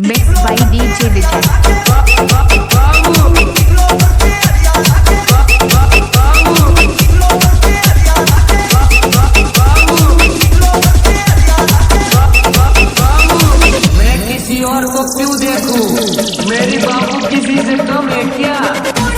Mixed by DJ Vijay. मैं किसी और को क्यों देखूं? मेरी बाबू किसी से कम है क्या?